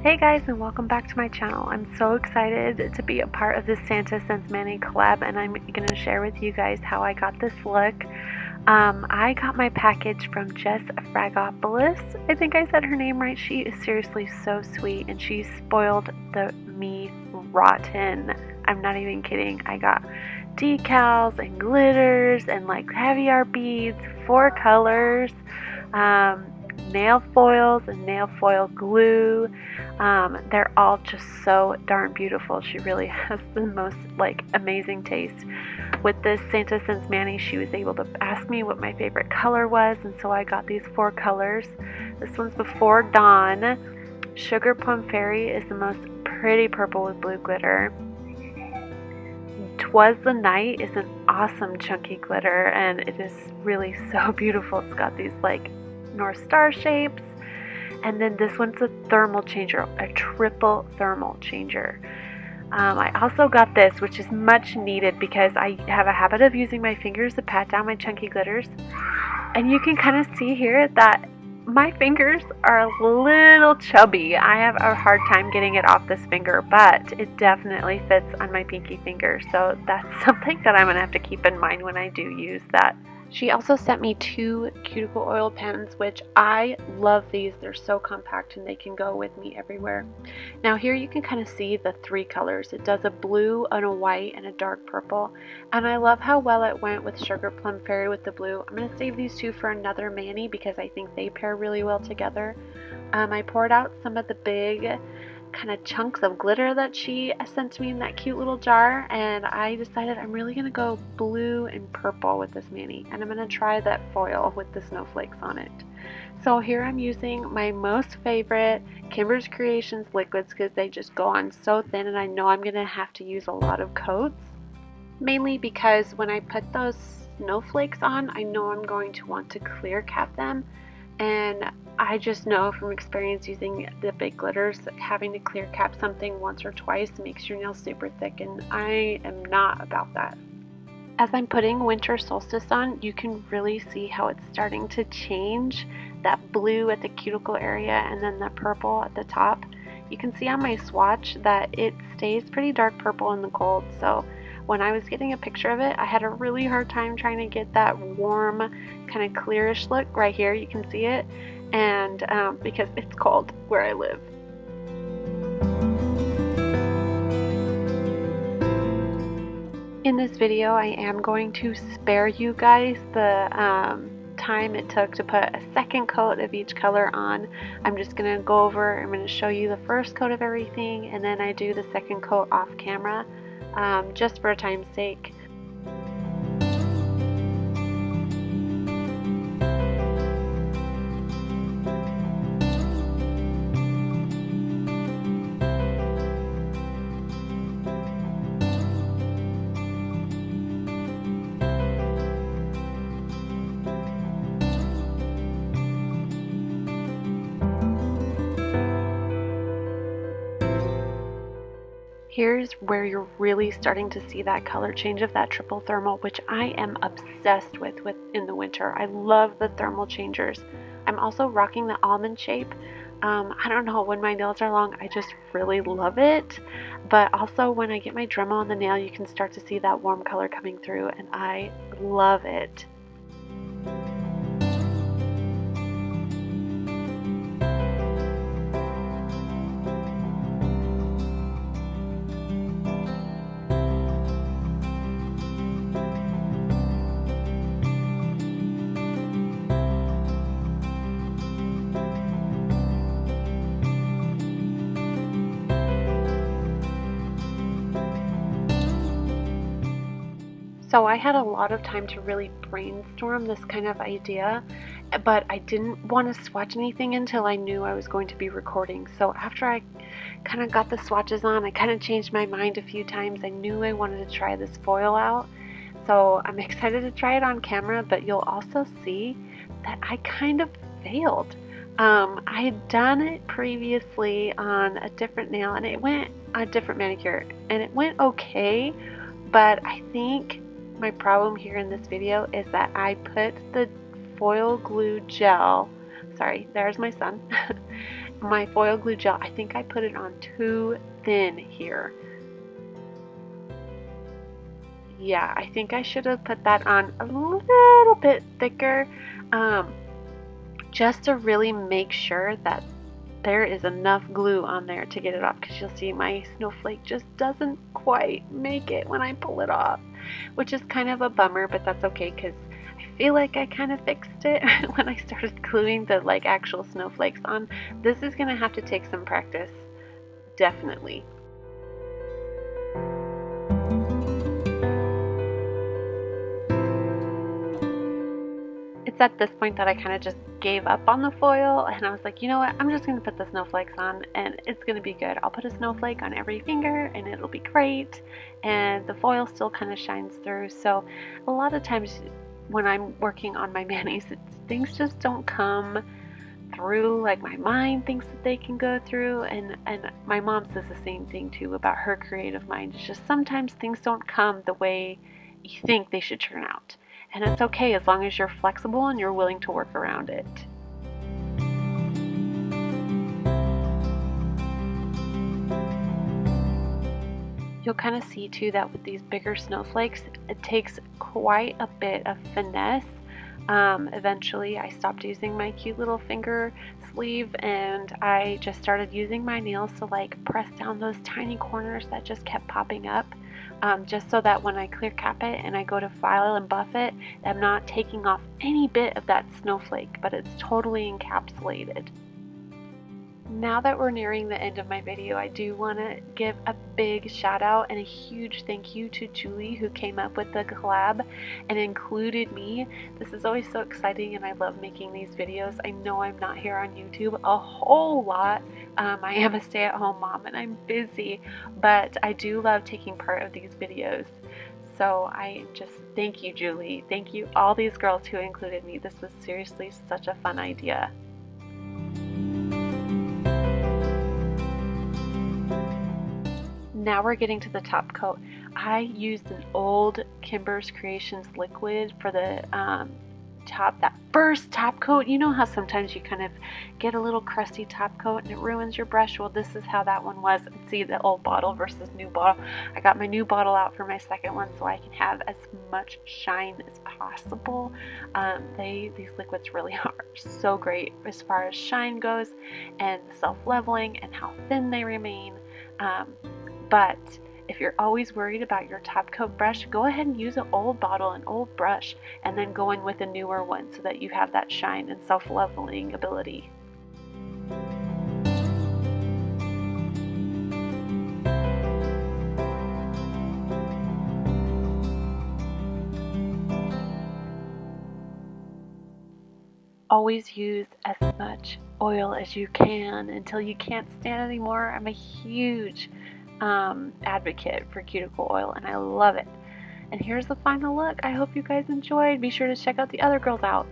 Hey guys, and welcome back to my channel. I'm so excited to be a part of this Santa Sends Mani collab, and I'm going to share with you guys how I got this look. I got my package from Jessica Fragopolous. I think I said her name right. She is seriously so sweet, and she spoiled me rotten. I'm not even kidding. I got decals and glitters and like heavy art beads, 4 colors, nail foils and nail foil glue. They're all just so darn beautiful. She really has the most amazing taste. With this Santa Sends Mani, she was able to ask me what my favorite color was, and so I got these 4 colors. This one's Before Dawn. Sugar Plum Fairy is the most pretty purple with blue glitter. Twas the Night is an awesome chunky glitter, and it is really so beautiful. It's got these North Star shapes. And then this one's a thermal changer, a triple thermal changer. I also got this, which is much needed because I have a habit of using my fingers to pat down my chunky glitters. And you can kind of see here that my fingers are a little chubby. I have a hard time getting it off this finger, but it definitely fits on my pinky finger. So that's something that I'm going to have to keep in mind when I do use that. She also sent me 2 cuticle oil pens, which I love these. They're so compact and they can go with me everywhere. Now here you can kind of see the 3 colors. It does a blue and a white and a dark purple. And I love how well it went with Sugar Plum Fairy with the blue. I'm going to save these 2 for another mani because I think they pair really well together. I poured out some of the big kind of chunks of glitter that she sent to me in that cute little jar, and I decided I'm really going to go blue and purple with this mani, and I'm going to try that foil with the snowflakes on it. So here I'm using my most favorite Kimber's Creations liquids because they just go on so thin, and I know I'm going to have to use a lot of coats, mainly because when I put those snowflakes on, I know I'm going to want to clear cap them. And I just know from experience using the big glitters that having to clear cap something once or twice makes your nails super thick, and I am not about that. As I'm putting Winter Solstice on, you can really see how it's starting to change. That blue at the cuticle area and then the purple at the top. You can see on my swatch that it stays pretty dark purple in the cold, so when I was getting a picture of it, I had a really hard time trying to get that warm, kind of clearish look. Right here, you can see it, and because it's cold where I live. In this video, I am going to spare you guys the time it took to put a second coat of each color on. I'm just going to go over, I'm going to show you the first coat of everything, and then I do the second coat off camera. Just for time's sake. Here's where you're really starting to see that color change of that triple thermal, which I am obsessed with in the winter. I love the thermal changers. I'm also rocking the almond shape. I don't know, when my nails are long, I just really love it. But also when I get my Dremel on the nail, you can start to see that warm color coming through, and I love it. So I had a lot of time to really brainstorm this kind of idea, but I didn't want to swatch anything until I knew I was going to be recording. So after I kind of got the swatches on, I kind of changed my mind a few times. I knew I wanted to try this foil out. So I'm excited to try it on camera, but you'll also see that I kind of failed. I had done it previously on a different nail, and it went a different manicure, and it went okay, but I think my problem here in this video is that I put the foil glue gel, sorry, there's my son, my foil glue gel, I think I put it on too thin here. Yeah, I think I should have put that on a little bit thicker, just to really make sure that there is enough glue on there to get it off, because you'll see my snowflake just doesn't quite make it when I pull it off, which is kind of a bummer, but that's okay because I feel like I kind of fixed it when I started gluing the like actual snowflakes on. This is gonna have to take some practice, definitely. It's at this point that I kind of just gave up on the foil, and I was like, you know what, I'm just going to put the snowflakes on and it's going to be good. I'll put a snowflake on every finger and it'll be great, and the foil still kind of shines through. So a lot of times when I'm working on my manis, things just don't come through like my mind thinks that they can go through, and my mom says the same thing too about her creative mind. It's just sometimes things don't come the way you think they should turn out. And it's okay as long as you're flexible and you're willing to work around it. You'll kind of see too that with these bigger snowflakes, it takes quite a bit of finesse. Eventually I stopped using my cute little finger sleeve and I just started using my nails to like press down those tiny corners that just kept popping up. Just so that when I clear cap it and I go to file and buff it, I'm not taking off any bit of that snowflake, but it's totally encapsulated. Now that we're nearing the end of my video, I do want to give a big shout out and a huge thank you to Julie, who came up with the collab and included me. This is always so exciting and I love making these videos. I know I'm not here on YouTube a whole lot. I am a stay-at-home mom and I'm busy, but I do love taking part of these videos. So I just thank you, Julie. Thank you all these girls who included me. This was seriously such a fun idea. Now we're getting to the top coat. I used an old Kimber's Creations liquid for the top, that first top coat. You know how sometimes you kind of get a little crusty top coat and it ruins your brush? Well, this is how that one was. See the old bottle versus new bottle. I got my new bottle out for my second one so I can have as much shine as possible. These liquids really are so great as far as shine goes and self-leveling and how thin they remain. But if you're always worried about your top coat brush, go ahead and use an old bottle, an old brush, and then go in with a newer one so that you have that shine and self-leveling ability. Always use as much oil as you can until you can't stand it anymore. I'm a huge advocate for cuticle oil and I love it. And here's the final look. I hope you guys enjoyed. Be sure to check out the other girls out.